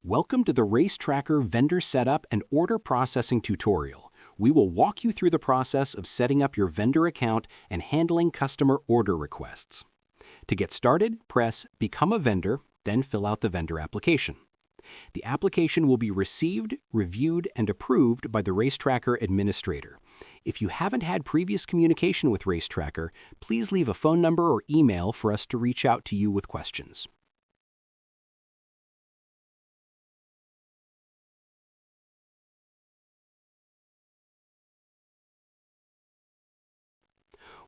Welcome to the RaceTrakr Vendor Setup and Order Processing tutorial. We will walk you through the process of setting up your vendor account and handling customer order requests. To get started, press Become a Vendor, then fill out the vendor application. The application will be received, reviewed, and approved by the RaceTrakr administrator. If you haven't had previous communication with RaceTrakr, please leave a phone number or email for us to reach out to you with questions.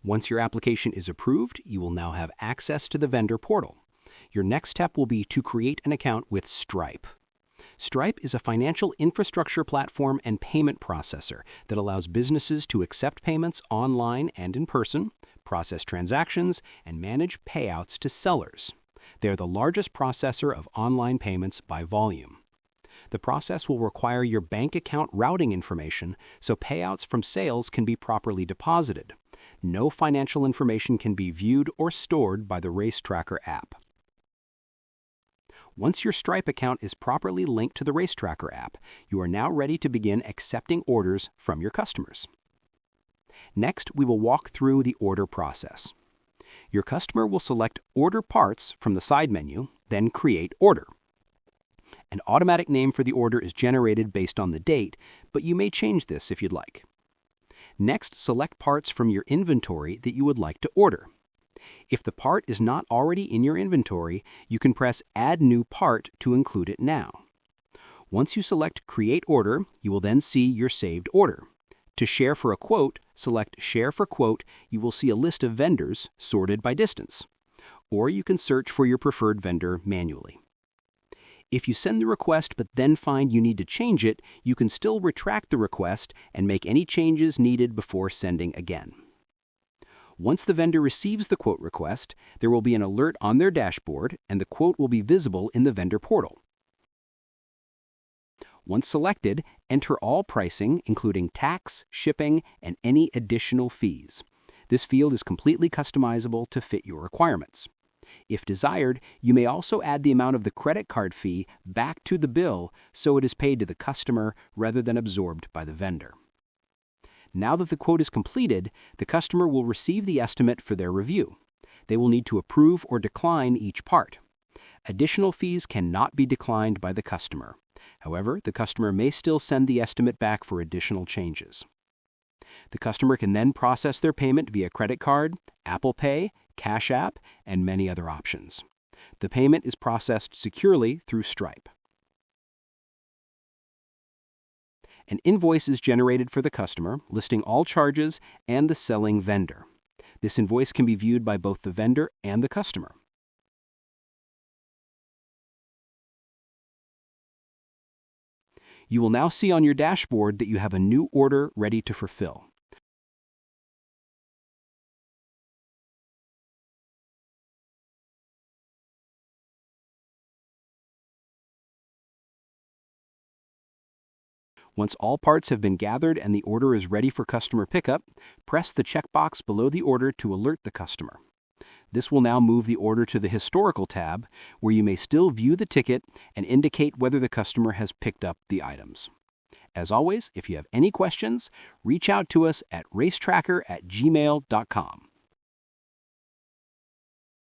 Once your application is approved, you will now have access to the vendor portal. Your next step will be to create an account with Stripe. Stripe is a financial infrastructure platform and payment processor that allows businesses to accept payments online and in person, process transactions, and manage payouts to sellers. They are the largest processor of online payments by volume. The process will require your bank account routing information so payouts from sales can be properly deposited. No financial information can be viewed or stored by the RaceTrakr app. Once your Stripe account is properly linked to the RaceTrakr app, you are now ready to begin accepting orders from your customers. Next, we will walk through the order process. Your customer will select Order Parts from the side menu, then Create Order. An automatic name for the order is generated based on the date, but you may change this if you'd like. Next, select parts from your inventory that you would like to order. If the part is not already in your inventory, you can press Add New Part to include it now. Once you select Create Order, you will then see your saved order. To share for a quote, select Share for Quote. You will see a list of vendors sorted by distance. Or you can search for your preferred vendor manually. If you send the request but then find you need to change it, you can still retract the request and make any changes needed before sending again. Once the vendor receives the quote request, there will be an alert on their dashboard and the quote will be visible in the vendor portal. Once selected, enter all pricing, including tax, shipping, and any additional fees. This field is completely customizable to fit your requirements. If desired, you may also add the amount of the credit card fee back to the bill so it is paid to the customer rather than absorbed by the vendor. Now that the quote is completed, the customer will receive the estimate for their review. They will need to approve or decline each part. Additional fees cannot be declined by the customer. However, the customer may still send the estimate back for additional changes. The customer can then process their payment via credit card, Apple Pay, Cash App, and many other options. The payment is processed securely through Stripe. An invoice is generated for the customer, listing all charges and the selling vendor. This invoice can be viewed by both the vendor and the customer. You will now see on your dashboard that you have a new order ready to fulfill. Once all parts have been gathered and the order is ready for customer pickup, press the checkbox below the order to alert the customer. This will now move the order to the Historical tab, where you may still view the ticket and indicate whether the customer has picked up the items. As always, if you have any questions, reach out to us at racetrakr@gmail.com.